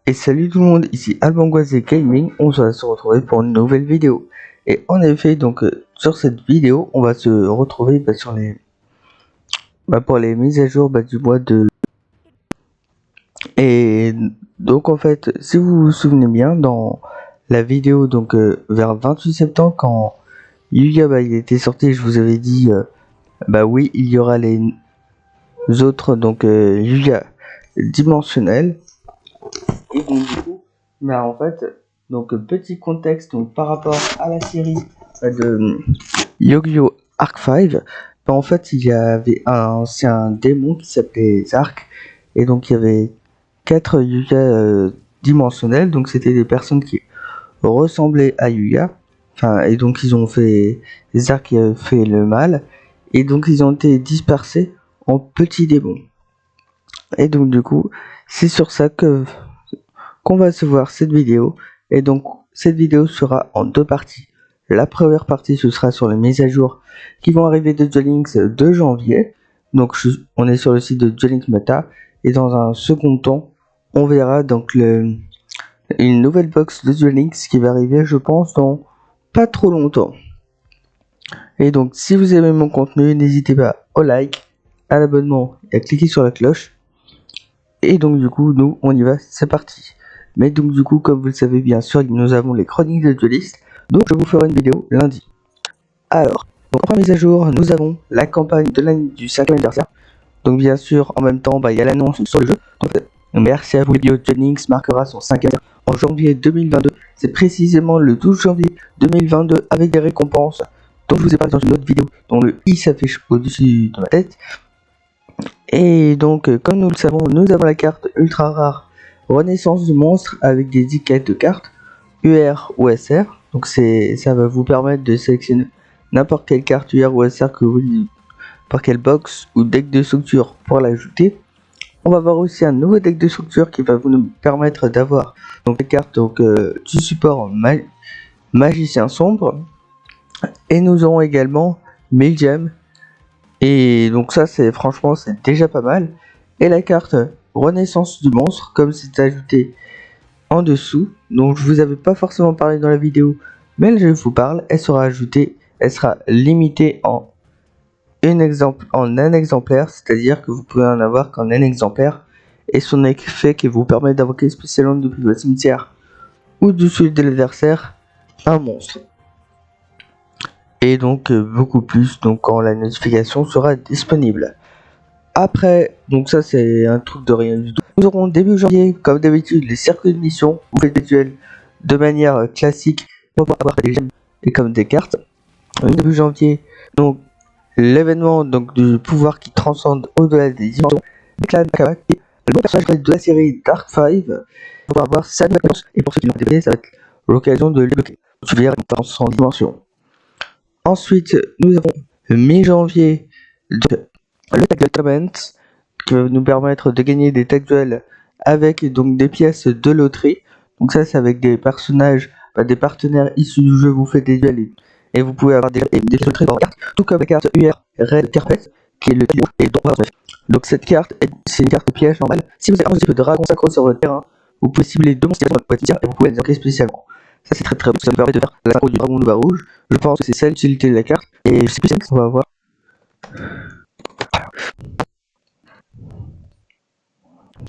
Et salut tout le monde, ici Albangoise Gaming, on va se retrouver pour une nouvelle vidéo. Et en effet, donc sur cette vidéo, on va se retrouver sur les pour les mises à jour du mois de... Et donc en fait, si vous vous souvenez bien, dans la vidéo donc vers 28 septembre, quand Yuga il était sorti, je vous avais dit oui, il y aura les autres donc Yuga dimensionnels. Et donc du coup, en fait, donc petit contexte donc par rapport à la série de Yu-Gi-Oh! Arc 5, en fait il y avait un ancien démon qui s'appelait Zark, et donc il y avait 4 Yuga dimensionnels, donc c'était des personnes qui ressemblaient à Yuga, et donc ils ont fait, Zark a fait le mal, et donc ils ont été dispersés en petits démons. Et donc du coup, c'est sur ça qu'on va se voir cette vidéo, et donc cette vidéo sera en deux parties. La première partie, ce sera sur les mises à jour qui vont arriver de Duel Links de janvier, donc on est sur le site de Duel Links Meta, et dans un second temps on verra donc une nouvelle box de Duel Links qui va arriver, je pense, dans pas trop longtemps. Et donc si vous aimez mon contenu, n'hésitez pas au like, à l'abonnement et à cliquer sur la cloche. Et donc du coup, nous on y va, c'est parti. Mais donc du coup, comme vous le savez bien sûr, nous avons les chroniques de duellistes, donc je vous ferai une vidéo lundi. Alors, donc en mise à jour, nous avons la campagne de l'année du 5e anniversaire. Donc bien sûr, en même temps, il y a l'annonce sur le jeu. Donc, merci à vous, Yu-Gi-Oh! Duel Links marquera son 5e anniversaire en janvier 2022. C'est précisément le 12 janvier 2022 avec des récompenses dont je vous ai parlé dans une autre vidéo, dont le i s'affiche au-dessus de ma tête. Et donc, comme nous le savons, nous avons la carte ultra rare Renaissance du monstre avec des étiquettes de cartes UR ou SR. Donc ça va vous permettre de sélectionner n'importe quelle carte UR ou SR que vous voulez, par quelle box ou deck de structure pour l'ajouter. On va avoir aussi un nouveau deck de structure qui va vous permettre d'avoir donc les cartes du support magicien sombre. Et nous aurons également Milgem. Et donc ça, c'est déjà pas mal. Et la carte Renaissance du monstre, comme c'est ajouté en dessous, donc je vous avais pas forcément parlé dans la vidéo, mais je vous parle, elle sera ajoutée, elle sera limitée en un exemplaire, c'est-à-dire que vous pouvez en avoir qu'en un exemplaire, et son effet qui vous permet d'invoquer spécialement depuis votre cimetière ou dessus de l'adversaire un monstre. Et donc beaucoup plus donc quand la notification sera disponible. Après, donc ça c'est un truc de rien du tout. Nous aurons début janvier, comme d'habitude, les circuits de mission. Vous faites des duels de manière classique pour avoir des gemmes et comme des cartes. Début janvier, donc l'événement donc du pouvoir qui transcende au-delà des dimensions, des clans Akaba, et le bon personnage de la série Dark 5 pour avoir sa nouvelle réponse. Et pour ceux qui l'ont débloqué, ça va être l'occasion de les bloquer. Tu verras une transcend en dimension. Ensuite, nous avons mi-janvier le tag duel tournament qui va nous permettre de gagner des tag duels avec donc des pièces de loterie. Donc ça c'est avec des personnages, des partenaires issus du jeu. Vous faites des duels et vous pouvez avoir des pièces de loterie dans la carte, tout comme la carte UR Red Carpet qui est le type et donc cette carte c'est une carte piège normale. Si vous avez un type de dragon sacro sur votre terrain, vous pouvez cibler deux monstres dans votre tir et vous pouvez les invoquer spécialement. Ça c'est très bon, ça nous permet de faire la synchro du dragon Nova rouge. Je pense que c'est ça l'utilité de la carte, et je sais plus ce qu'on va avoir.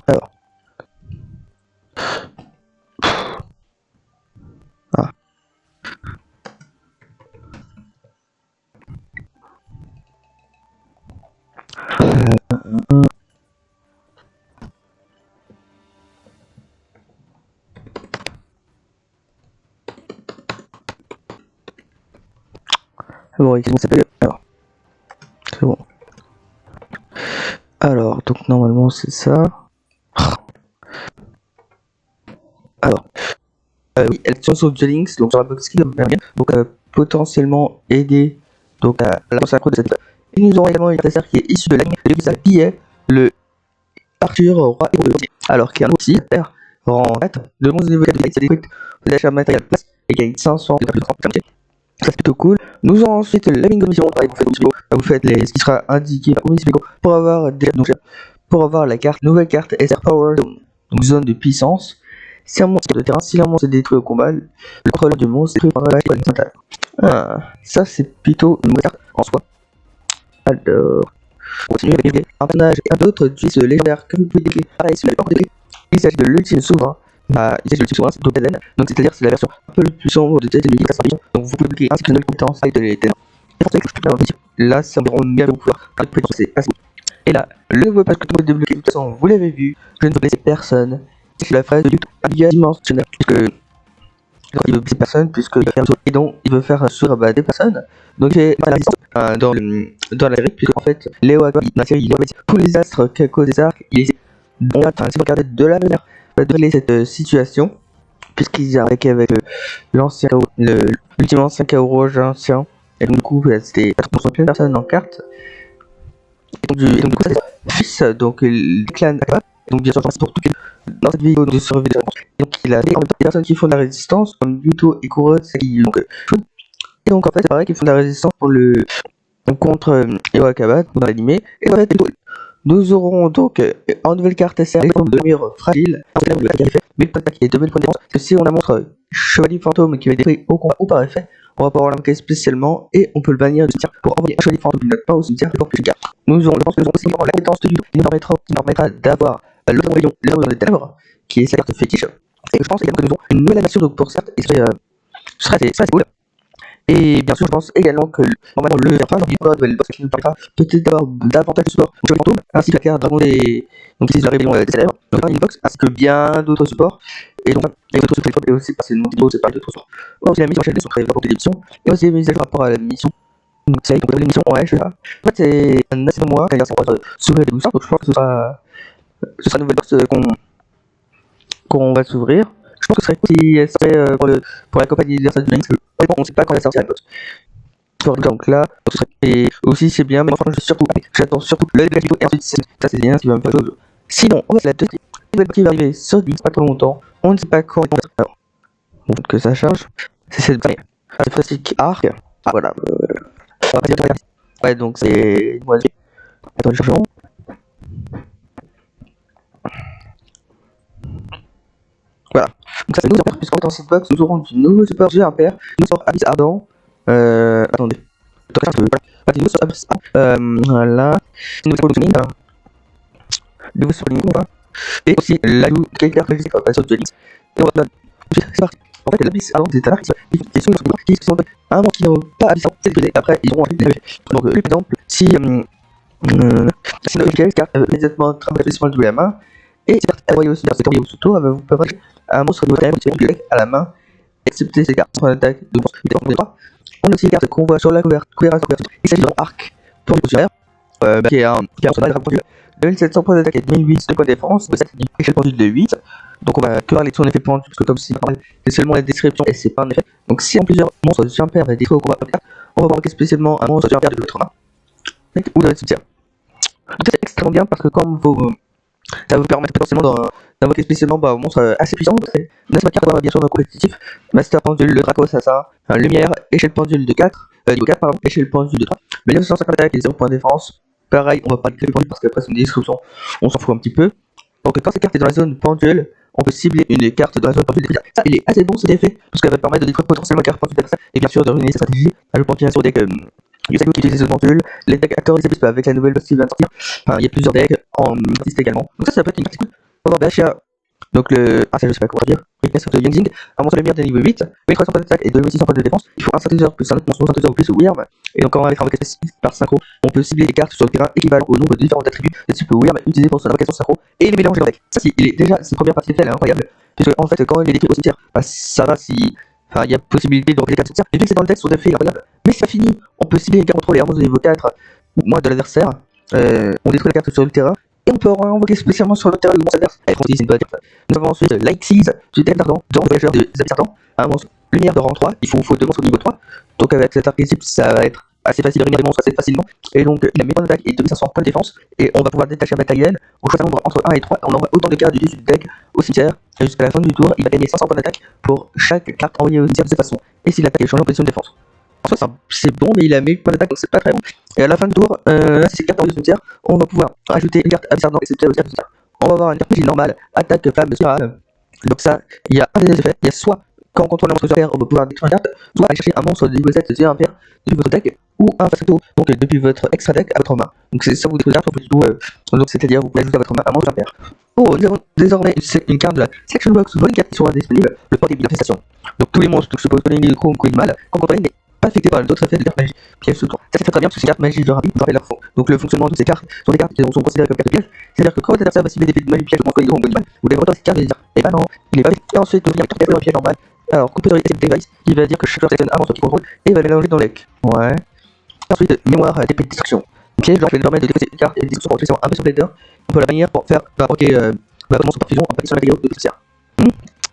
Alors. Ah. Bon, il s'appelle. Alors. C'est bon. Alors, donc normalement c'est ça. Alors, oui, elle tient sur Duel Links, donc sur la box qui va permettre donc potentiellement aider donc à la synchro de cette étape. Et nous aurons également une adversaire qui est issue de l'anime de Yusa, qui est le Arthur Roi Héros de Rotier. Alors, qui est un outil rang 4 de 11 niveaux 4 de c'est découverte d'achat matériel place et gagne 500 de plus de 30. Ça c'est plutôt cool. Nous aurons ensuite la bingo mission. Vous faites ce qui sera indiqué au bingo pour avoir des, donc, pour avoir la carte nouvelle carte SR Power Zone, donc zone de puissance. Si un monstre de terrain, si un monstre est détruit au combat, le contrôleur du monstre est détruit par la horizontale. Ça c'est plutôt une carte en soi. Alors, on continue avec un personnage et un autre duis légendaire que vous pouvez décrire. Pareil, si vous n'avez pas encore décrit, il s'agit de l'ultime souverain. Il s'agit de l'ultime souverain, c'est Dobazen. Donc c'est-à-dire c'est la version un peu plus sombre de Jet Enemy. Donc vous pouvez décrire ainsi que une nouvelle compétence avec de l'éther. Là, c'est environ bien de pouvoir faire de c'est assez. Et là, le nouveau patch que tout le monde débloqué, de toute façon, vous l'avez vu, je ne peux blesser personne. C'est la phrase de YouTube dimensionnelle, puisque il veut blesser personne, puisque et donc il veut faire sourire des personnes. Donc j'ai la résistance dans la série, puisque en fait, Léo dans la série, il voit tous les astres qu'à cause des arcs, il essaie si vous regardez de la manière de régler cette situation, puisqu'ils arrivent avec l'ancien, l'ultime ancien Kaoru ancien, et donc du coup, c'était 4% plein de personnes en carte. Et donc du coup, ça c'est fils, donc le clan Akaba. Donc bien sûr, c'est pour toutes les dans cette vidéo de survie de donc il a fait en même temps des personnes qui font de la résistance comme Yuto et Kuro qui donc et donc en fait c'est pareil qu'ils font de la résistance pour le contre Eo Akaba dans l'animé. Et en fait nous aurons donc en nouvelle carte SR de mur fragile, mais le qui est 2000 points de défense. Parce que si on a montre chevalier fantôme qui va être détruit au combat ou par effet, on va pouvoir l'invoquer spécialement et on peut le bannir du cimetière pour envoyer un chevalier fantôme qui note pas au cimetière pour plus de cartes. Nous aurons, je pense que nous aurons aussi la compétence de Yudo qui nous permettra d'avoir le rayon dans les ténèbres qui est sa carte fétiche. Et je pense également que nous aurons une nouvelle animation donc pour certes et ce serait assez cool. Et bien sûr, je pense également que normalement le Verpin, donc il y aura le boss qui nous permettra peut-être d'avoir davantage de support au fantôme, ainsi que la carte Dragon des. Donc ici, la rébellion des célèbres, donc une box, ainsi que bien d'autres supports. Et donc, et d'autres supports, et aussi parce que le nom c'est pas d'autres supports. Aussi, la mission HLD sont créées pour des missions, et aussi les mises à jour par rapport à la mission. Donc, c'est donc les missions en H là. En fait, c'est un assez bon mois, car on va s'ouvrir des boosters, donc je pense que ce sera une nouvelle box qu'on va s'ouvrir. Je pense que ce serait cool si elle serait pour la compagnie d'anniversaire du Manix, on ne sait pas quand elle sortira la box. Donc là, et aussi c'est bien, mais enfin j'attends surtout le début et ensuite ça c'est bien ce qui va me faire jouer. Sinon, on va faire la deuxième nouvelle qui va arriver sur 10, pas trop longtemps, on ne sait pas quand alors, donc que ça charge, c'est cette dernière. C'est facile arc, ah voilà, on va pas dire ouais donc c'est moi attends, chargeons. Voilà, donc ça c'est nouveau puisqu'en fait dans cette box nous aurons du nouveau support G Ampère, nous support Abyss Ardent, attendez. Voilà, nouveau sur le et aussi l'ajout de quelques cartes physiques sur Duelix. Et on va c'est parti. En fait, l'Abyss avant des talents qui sont un moment qui n'ont pas Abyss c'est que après ils auront un effet. Donc, par exemple, si une carte immédiatement travaille spécialement de la main, et cette carte elle voyait aussi dans cette vidéo sous tour, vous pouvez un monstre de thème du deck à la main, excepté ces cartes en attaque de monstre qui dépend des droits. On a aussi les cartes qu'on voit sur la couverture. Il s'agit d'un arc pour le positionnaire, qui est un personnage rapproché. 2700 points d'attaque et 1008 de points de défense, c'est une échelle pendule de 8. Donc on va que parler de son effet pendule, parce que comme c'est seulement la description et c'est pas un effet. Donc si en plusieurs monstres de Jumper va détruire au combat, on va marquer spécialement un monstre de Jumper de votre main, ou de votre cimetière. Donc c'est extrêmement bien parce que comme ça va vous permettre potentiellement d'invoquer spécialement un monstre assez puissant. Là, ma carte bien sûr dans le compétitif. Master Pendule, le Draco Assassin, Lumière, échelle pendule de 4, niveau 4, pardon, échelle pendule de 3, 1950 attaques et 0 points de défense. Pareil, on va pas le créer pendule parce qu'après c'est une description, on s'en fout un petit peu. Donc quand cette carte est dans la zone pendule, on peut cibler une carte dans la zone pendule. Ça, il est assez bon cet effet, parce qu'elle va permettre de détruire potentiellement une carte pendule et bien sûr de ruiner sa stratégie. Je pense bien sûr des Yusaku qui utilise ce pendule, les decks acteurs des abysses avec la nouvelle boss qui vient de sortir. Enfin, il y a plusieurs decks en artiste également. Donc ça peut être une partie cool. On va voir BHA. Donc le. Ah, ça je sais pas quoi dire. Weakness de Yangzing. Un monstre de lumière de niveau 8. 1300 points d'attaque et 2600 points de défense. Il faut un synthétiseur plus un autre monstre synthétiseur ou plus Wyrm. Et donc, quand on va invoquer par synchro, on peut cibler les cartes sur le terrain équivalent au nombre de différents attributs de type Wyrm utilisés pour son invocation synchro et les mélanger dans le deck. Ça, il est déjà, cette première partie de fait, elle est incroyable. Puisque en fait, quand il est détruit au cimetière, bah, ça va si. Enfin, il y a possibilité de replier les cartes cimetière. Et vu que c'est dans le deck, son effet est incroyable. Mais c'est pas fini. On peut cibler les cartes contrôle et armes de niveau 4 ou moins de l'adversaire. On détruit la carte sur le terrain. Et on peut invoquer spécialement sur le terrain le monstre adverse. Allez, on utilise une bonne carte. Nous avons ensuite Light Seas du deck d'Ardent, genre de voyageur des Abysses Ardents. Un monstre lumière de rang 3. Il faut 2 monstres au niveau 3. Donc avec cet archétype, ça va être assez facile de réunir des monstres assez facilement. Et donc il a 1000 points d'attaque et 2500 points de défense. Et on va pouvoir détacher un matériel. On choisit un nombre entre 1 et 3. On envoie autant de cartes du deck au cimetière. Et jusqu'à la fin du tour, il va gagner 500 points d'attaque pour chaque carte envoyée au cimetière de cette façon. Et si l'attaque est changée en position de défense. En soi, c'est bon, mais il a 1000 points d'attaque, donc c'est pas très bon. Et à la fin du tour, si c'est carte envoyée au cimetière, on va pouvoir ajouter une carte Abyss Ardent et c'est aussi on va avoir une carte normale, attaque, flamme, spirale. Donc ça, il y a un des effets, il y a soit quand on contrôle un monstre sur terre, on va pouvoir détruire une carte, soit aller chercher un monstre de niveau 7 0 impair depuis votre deck, ou un facto, donc depuis votre extra deck à votre main. Donc c'est ça vous détruisez un du tout, donc c'est-à-dire vous pouvez ajouter à votre main un monstre impair. Oh, nous avons désormais une carte de la Section Box, une carte qui sera disponible, le port des d'infestation. Donc tous les monstres, donc je suppose que les chrome, que mal, quand contrôlé n'est pas affecté par d'autres effets de cartes magiques. Piège sous tour. Ça c'est très bien parce que ces cartes magiques de rapide vous rappellent leur fond. Donc le fonctionnement de ces cartes sont des cartes qui sont considérées comme cartes de piège. C'est-à-dire que quand votre adversaire va cibler des effets de magie piège ou contrôler ou mal, vous devez retourner cette carte et dire eh ben non, il est pas affecté. Et ensuite vous avez une carte de piège normal. Alors computer reset device qui va dire que chaque joueur sélectionne un monstre qui contrôle et va le mélanger dans le deck. Ouais. Ensuite mémoire d'épée de destruction. Une piège blanche qui permet de défausser une carte et de destruction pour utiliser un Impression Blader. On peut la bannir pour faire provoquer votre monstre par fusion en partition de la vidéo de l'adversaire.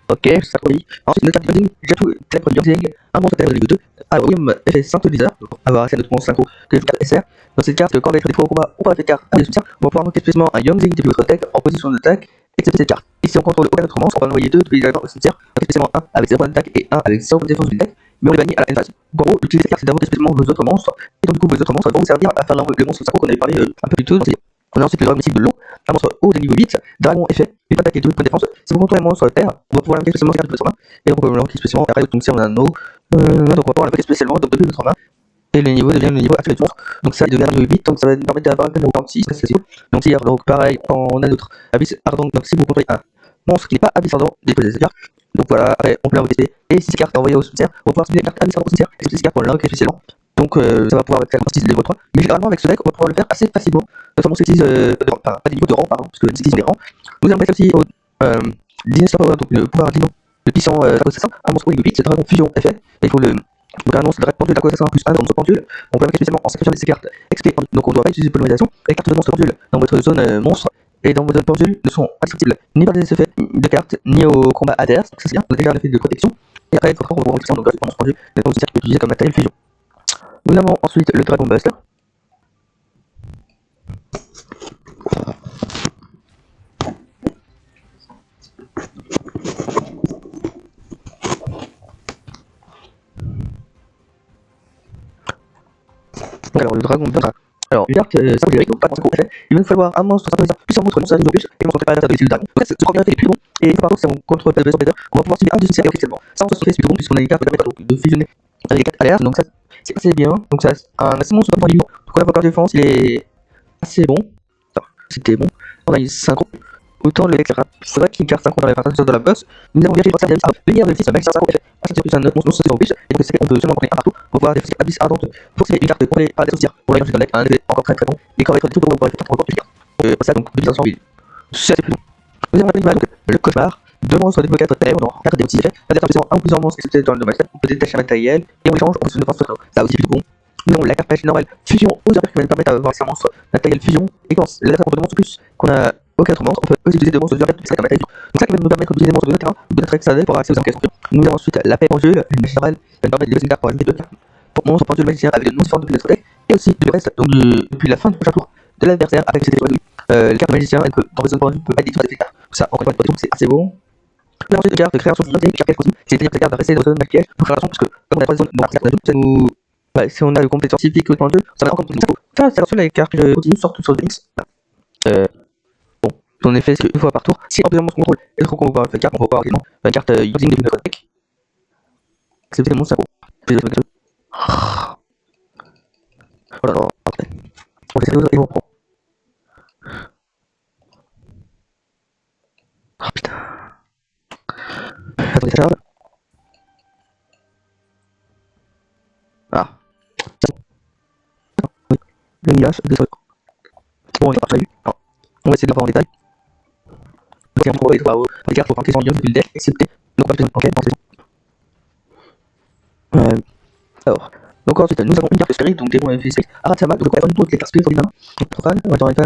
Ok, ça oui. Ensuite, une carte de Yangzing, Jatou, Ténèbres de Yangzing, un monstre de niveau 2, alors William effet synthétiseur, donc avoir accès à notre monstre synchro que je carte SR. Dans cette carte, quand on va être défaut au combat ou par cette carte à des soutiens, on va pouvoir invoquer spécialement un Yangzing depuis votre deck en position d'attaque, excepté cette carte. Et si on contrôle aucun autre monstre, on va envoyer deux depuis l'élément au cimetière, invoquer spécialement un avec 0 points d'attaque et un avec 0 points de défense du deck, mais on les bannit à la end phase. Donc en gros, utiliser cette carte, c'est d'invoquer spécialement vos autres monstres, et donc du coup, vos autres monstres vont vous servir à faire le monstre synchro qu'on avait parlé un peu plus tôt dans cette vidéo. On a ensuite le dragon mythique de l'eau, un monstre haut de niveau 8, dragon effet, une attaque et 2 points de défense. Si vous contrôlez un monstre sur la terre, on va pouvoir l'invoquer spécialement cette carte de votre main, et donc on peut l'invoquer spécialement. Après, donc si on a un eau, donc on va pouvoir l'invoquer spécialement donc depuis notre main, et le niveau devient le niveau actuel du monstre. Donc ça, il devient niveau 8, donc ça va nous permettre d'avoir un niveau 46, c'est cool. Donc hier, donc pareil, on a notre abyss ardent, donc si vous contrôlez un monstre qui n'est pas abyss ardent, déposez cette carte. Donc voilà, après on peut l'invoquer, et si ces cartes sont envoyées au cimetière, on va pouvoir subir les cartes abyss ardent au cimetière, et ces cartes pour l'invoquer spécialement. Donc ça va pouvoir être faire niveau 3. Mais généralement avec ce deck on va pouvoir le faire assez facilement. Notamment c'est pas des niveaux de rang pardon, parce que c'est des rangs. Nous allons mettre aussi au Dynasty Power, donc le pouvoir dino, le puissant Dragon Assassin, un monstre au niveau 8, c'est Dragon Fusion effet. Et il faut le. Donc un monstre de pendule Dragon Assassin plus 1 dans notre pendule. On peut l'invoquer spécialement en sacrifiant ces cartes XP. Donc on ne doit pas utiliser polymérisation. Les cartes de monstre pendule dans votre zone monstre et dans votre zone pendule ne sont indestructibles ni par des effets de cartes ni au combat adverse. Donc ça c'est bien, on a déjà un effet de protection. Et après, quand on va voir donc dans le monstre pendule, c'est aussi ça qui peut utiliser comme matériel fusion. Nous avons ensuite le Dragon Buster. Alors le Dragon Buster. Alors une carte symbolique, donc pas de effet. Il va nous falloir un monstre synthétiseur plus un monstre non synthétiseur plus, et le monstre préparateur de l'utile du dragon. Donc ce premier effet est plus bon, et par contre si on contrôle pas de Buster, on va pouvoir subir un de ces officiellement. Ça on se fait c'est plus bon puisqu'on a une carte qui permet de fusionner avec les cartes alertes, donc ça c'est assez bien. Donc ça un assez bon sur le point de vue. Donc on a encore de défense, il est assez bon. C'était bon. On a une synchro. Autant le deck faudrait qu'il y ait une carte synchro dans la partie de la boss. Nous avons vérifié le service. Venir vérifier ce mec synchro effet. À sortir plus un autre monstre non plus. Et donc on peut seulement prendre un partout pour pouvoir défausser Abyss Ardente. Pour une carte contrôlée par des sorcières. Pour la dans le deck, un effet encore très très bon. Et quand on va être tout pour pouvoir faire pour ça donc 2 c'est assez plus bon. Nous avons l'animal, donc le cauchemar. Deux monstres de niveau 4 terre, on a 4 des petits effets. C'est-à-dire un ou plusieurs monstres excepté dans le domaine. On peut détacher un matériel et on échange en fonction de défense. Ça aussi plus bon. Nous avons la carte magique normale fusion aux attaques qui va nous permettre d'avoir un monstre matériel fusion. Et quand l'attaque contre de monstres plus qu'on a aucun autre monstre, on peut aussi utiliser des monstres de comme matériel. Donc ça qui va nous permettre d'utiliser des monstres de terrain ou de notre extérieur pour avoir accès aux enquêtes. Nous avons ensuite la paix pendule, une magie normale qui va nous permettre de déposer une carte pour ajouter 2 cartes. Pour monstre pendule magicien avec de non différentes depuis notre deck. Et aussi du reste, donc depuis la fin du prochain tour de l'adversaire avec cette étoile. Les cartes magiciens dans les zones pendules peuvent être détruites avec les cartes. Ça encore une fois c'est assez bon. Nous avons ensuite une carte de création de une carte cosmique, c'est-à-dire que la carte va rester dans la zone maquillage pour création parce que comme on a 3 zones dans la carte ça nous. Ouais, si on a le compétence scientifique autant de jeu, ça va encore plus. Ça, c'est la carte que je continue surtout sur le Lynx. Bon, en effet, c'est une fois par tour. Si en plusieurs monstres contrôle et trop qu'on va pouvoir faire carte, on va pouvoir également une carte using de notre deck. Excepté le monstre synchro. Oh là là, parfait. On va essayer de on prend. Oh putain. Attendez, ça charge. Ah. Oui. Le millage, désolé. Bon, il a pas fallu. On va essayer de le voir en détail. Donc, on va voir les cartes pour prendre les envieux depuis le deck, excepté. Donc, on va faire une enquête. Alors, donc ensuite, nous avons une carte spirit, donc démon FSP, Aratsama, donc on va prendre toutes les cartes spirit pour les mains. Donc, profane, on va dans les pas,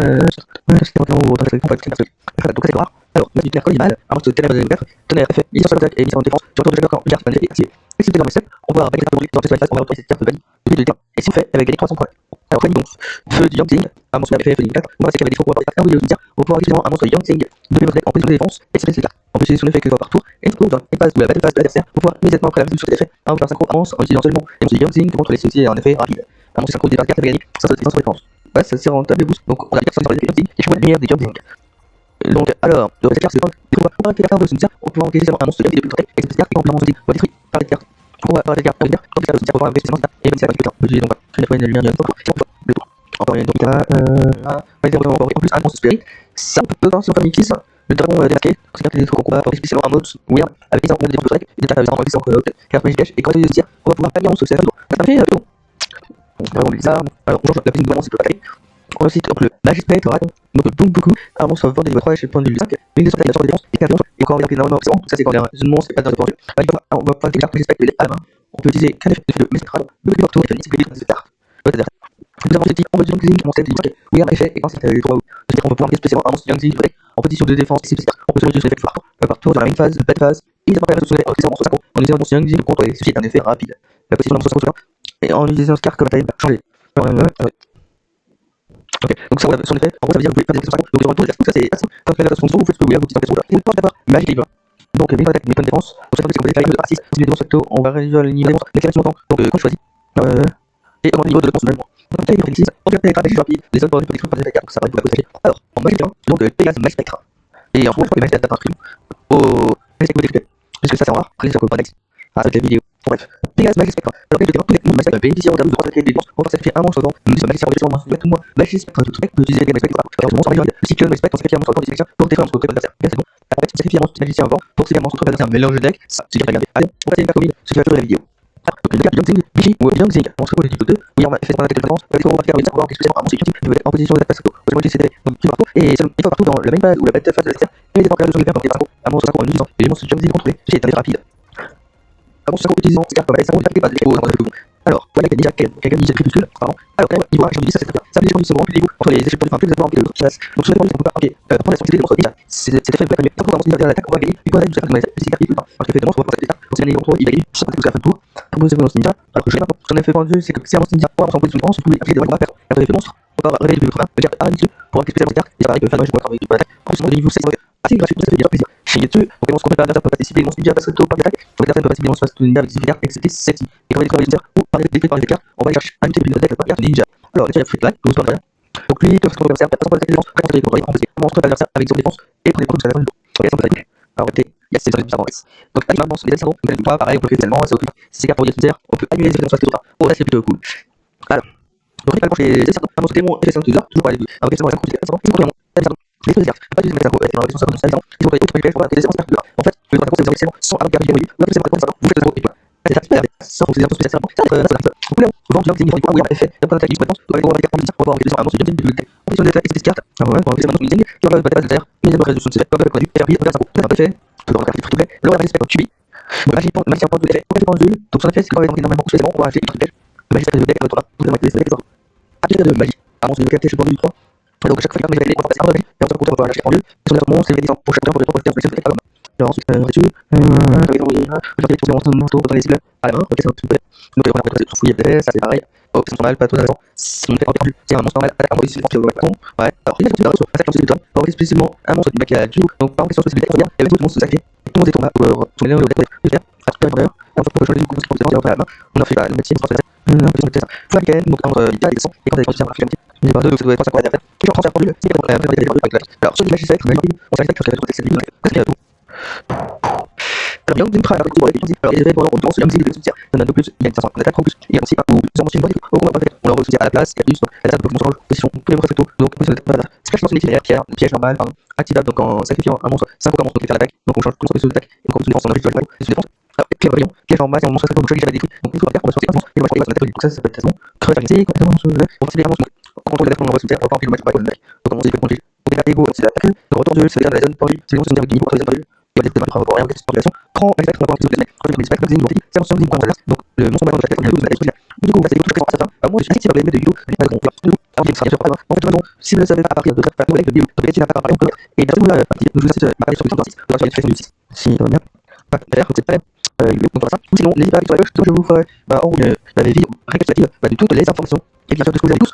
donc c'est rare. Alors, là, du clair collimal, un monstre de ténèbres de 4, tonnerre, effet, mission sur l'attaque et mission en défense. Sur le tour de chaque camp, une carte manée est activée. Excepté dans mes steps, on va avec les cartes de dans cette phase, on va retrouver cette carte valide depuis le terrain. Et si on fait, elle va gagner 300 points. Alors, Fanny, donc, feu du Yangzing, un monstre d'effet, feu du 4, on va sécuriser des fois pour avoir des cartes envoyées au cimetière, on va pouvoir utiliser un monstre Yangzing depuis votre deck en position de défense, et c'est cette carte. On peut utiliser son effet que par tour, et du coup, dans les phases de la battle phase de l'adversaire, pour pouvoir immédiatement après la résolution de l'effet, un synchro avance en utilisant seulement les monstres Yangzing contre les sociétés en effet rapide. Un monstre synchro départ carte à gagner sans défense. Ouais, ça c'est rentable les boosts, donc on a bien ça sur les Yangzing, et je vois la meilleure des Yangzing. Donc, alors, de cette carte, c'est on va récupérer la carte de cimetière, on peut encaisser un monstre de guerre, et cette carte, on va détruire par cette carte. On va cette carte, on va dire, quand cette carte de cimetière, on va encaisser et même si elle va putain. Je dis donc, je vais trouver une lumière, le tour. Encore une, donc là, en plus, un monstre spirit. Ça, on peut voir si on fait une kiss, le dragon démasqué, c'est carte des trucs qu'on va avoir spécialement un mode weird, avec des armes de strike, et des attaques avec des armes de carte magique cache, et quand il se tire, on va pouvoir pas bien, on se sert. Ça fait, bon. On les armes, alors on change la piste de c'est pas on a aussi donc le Magistrate Dragon, donc le Boom beaucoup, un monstre sauvetant des niveaux 3 et chez le point de vue 5, une des attaques de défense et 4 monstres, et quand on regarde énormément, c'est bon, ça c'est quand un monstre et pas dans le point de vue. On va pouvoir télécharger Magistrate à la main, on peut utiliser qu'un effet de Magistrate Dragon, le plus partout, et le cycle de cette carte. Nous avons ce type, on peut utiliser un monstre de oui, en effet, et quand c'est les 3 ou. C'est-à-dire qu'on peut pouvoir mettre spécialement un monstre Young en position de défense, on peut utiliser l'effet partout dans la main phase, la bête phase, et il va faire un monstre Sako, en utilisant un monstre Young contre les suffit d'un effet rapide. La position d'un monstre Sako, et en utilisant ce carte comme bataille, changer. Ok, donc ça on a son effet, en gros ça veut dire que vous pouvez faire des actions donc durant tout les actions, ça c'est quand vous faites l'action vous faites ce que vous voulez, vous dites que vous pouvez avoir Magic Lever. Donc une attaque, une méthode de défense, donc ça veut dire que vous pouvez faire le 6, si les défenses facto, on va réduire le niveau des monstres, l'exclamation longtemps, donc quand je choisis, et augmenter le niveau de défense même. Donc avec les 6, on peut faire des rapide, les autres pour détruire par des attaques, donc ça va être pour la protéger. Alors, en Magic Lever, donc Pegasus Magic Spectre. Et en gros, je crois que Magic Spectre imprime au Magic Spectre, puisque ça c'est rare, après ça peut pas next. Ah, avec la vidéo. Bref, Pegasus Magic Spectre. Alors, tous les mondes Magic bénéficient en termes de attaquer des monstres, on va sacrifier un monstre avant, nous sommes Magic Spectre, tout le monde, Magic Spectre, tout le monde peut utiliser des Magic Spectre. Alors, ce monstre Magic, le cycle Magic Spectre, on sacrifie un monstre avant des sélections pour détruire un monstre contre l'adversaire. Là, c'est bon. En fait, sacrifier un monstre magicien avant pour tuer un monstre contre l'adversaire, mélange de deck, ça, c'est bien regardé. Allez, on va essayer de faire combine, ce qui va durer la vidéo. Donc, une carte Young Zing, Vichy ou Young Zing, monstre de type 2, oui, on va faire une attaque de défense, on va faire une attaque, on va encaisser un monstre Young en position d'attaque photo. On va utiliser donc une fois et une fois partout dans le main phase ou la bête phase de l'adversaire, et les défenseurs de son hyper comme un monstre en utilisant les monstres Young Zing contrôlés, c'est un effet rapide. Un monstre utilisant ces cartes comme ça, on ne pas de défaut dans le bon. Alors, voilà, il y a déjà quelqu'un dit crépuscule, pardon. Alors, niveau 1, je me dis ça, c'est très bien. Ça veut dire que c'est vraiment plus entre les échelles plus exactement avec l'autre classe. Donc, sur les points, on peut pas, ok, prendre la sensibilité des monstres ninja. C'est effet black, mais quand on va avancer vers l'attaque, on va gagner du point d'aide, du c'est cartes tout le temps. Alors, l'effet de monstre, on va prendre cette carte. Donc, c'est un élément 3, il va gagner chaque fois que vous avez fait le tour. Pour poser monstre ninja, alors que je vais maintenant. Son effet pendu, c'est que si un monstre ninja pour avoir son position de défense, vous pouvez appliquer des on va faire. Et après, l'effet monstre, on va révéler le 80, le dire arrêter dessus pour appliquer spécialement cette carte. Et ça va faire dommage pour travailler de l'attaque. En plus, on a des niveaux 6, assez gratuit, ça fait bien plaisir. Chez YouTube, donc les monstres qu'on peut pas peuvent participer, les monstres ninja passent au par l'attaque. Donc les personnes peuvent participer, les monstres passent ninja avec des cartes, excepté celle-ci. Et quand on va découvrir les ninjas ou par les cartes, on va aller chercher un petit peu de deck, la carte ninja. Alors, déjà, il y a Free Flag, donc rien. Donc lui, il peut se trouver comme ça, sans attaquer les défenses, quand on est contrôlé, on peut un monstre adversaire avec 0 défense et prendre des points jusqu'à la fin du tour. Ok, ça on peut attaquer. Alors, ok, il y a ces zones de bizarre. Donc, avec un monstre, les cerveaux, on pas pareil, on peut le faire tellement, c'est ok. Si c'est cartes pour les cimetières, on peut annuler les effets de défense face oh, là, c'est plutôt cool. Alors, donc, principalement chez les cerveaux, un monstre démon et les cerveaux toujours pour aller avec les cerveaux, c'est pour les deux cartes, pas utiliser les cartes, dans la version 50 ils ont des pour les cartes. En fait, le droit c'est sans avoir gardé le vous faites le cerveau et voilà. C'est ça, super, sans vous aider spécialement. Ça, vous pouvez souvent dire que oui, en effet, d'un point d'attaque, on va avoir des cartes pour avoir des armes, c'est bien de lutter. En fonction de l'attaque, c'est des cartes. Alors voilà, on va faire un meeting, qui va battre derrière, mais il y a une résolution de ces comme connu, et puis on va faire ça. On a fait, tout dans la carte tout près. Là, on a respect comme tubi. Le magicien point de l'effet, on va faire pendule, donc son effet, c'est quand même énormément spécialement, on va acheter une triple. Le magicien de deck, votre vous avez marqué les sorts. Appliquer de magie. Avant, c'est une carte, je pendule 3. Donc, chaque fois que je vais on va passer un degré, et on va pouvoir lâcher pendule, et sur le monstre, c'est pour chaque tour, pour faire des colonnes. Alors ensuite, là-dessus, je vais tourner mon manteau dans les cibles à la main, ok, c'est un peu. Donc on va passer tout fouiller peut-être, ça c'est pareil. Oh, c'est normal, pas tout à l'heure. Si on fait en perdu, c'est un monstre normal, attaque en position de bâton. Ouais, alors il y a une sur attaque en position de bâton, on va spécialement un monstre du bac à du donc par question spécifique, on va bien, et avec tout le monstre sacré. Tout le monde est tombé sur les deck de faire, à tout à l'heure, on va changer du coup, on va la main, on a fait la médecine, on va faire ça. Faut la donc entre il y a des sons, et quand elle est transférée, on va faire il y a pas deux, donc ça doit être 3 quoi d'après. Toujours transfert pendule, c'est la alors sur l'image c'est on s'arrête sur cette celle là. Alors, Young Zing Try, alors, les effets pour leur audience, Young Zing de soutien, il y en a de plus, il y a une 500 attaque en plus, et aussi, ou plusieurs machines, au combat pas fait, on leur soutient à la place, il y a plus, donc, elle a un peu plus en position, vous pouvez voir cette donc, position de l'attaque, splash lance une itinéraire, pierre, piège normal, pardon, activable, donc en sacrifiant un monstre, 5 fois un monstre, donc faire l'attaque, donc on change tout son position d'attaque, et quand on défense, on a plus de l'attaque, et défense, pierre brillant, piège normal, c'est un monstre, donc je l'ai déjà détruit, donc une fois la pierre, on va sortir un monstre, et on va choisir son attaque, donc ça peut être quasiment, creux faricé, on va passer un monstre, quand on l'attaque, on va soutien, on va pas empêcher le match, on va pas le mec, donc on sait que on est égo, c'est l'attaque, le retour de jeu, c'est la zone pour lui, c'est le monstre qui niveau, troisième jeu, il va être par rapport à une population. Quand un spectre va avoir un petit peu de quand il spectre, c'est un monstre donc le monstre va avoir la tête, du coup, on va essayer tout ce que ça va. Moi, je suis sur les de vidéo, pas de gros. En fait, ça va pas. En fait, si vous ne savez pas à partir de votre avec le vidéo, donc tu n'as pas parlé, on peut. Et d'ailleurs, vous avez parlé sur le 6, on va sur les faits du 6. Si ça va bien. D'ailleurs, c'est pas donc voilà ça. Ou sinon, n'hésitez pas à cliquer sur la gauche, je vous ferai en haut la vidéo récapitulative de toutes les informations et bien sûr de ce que vous avez tous.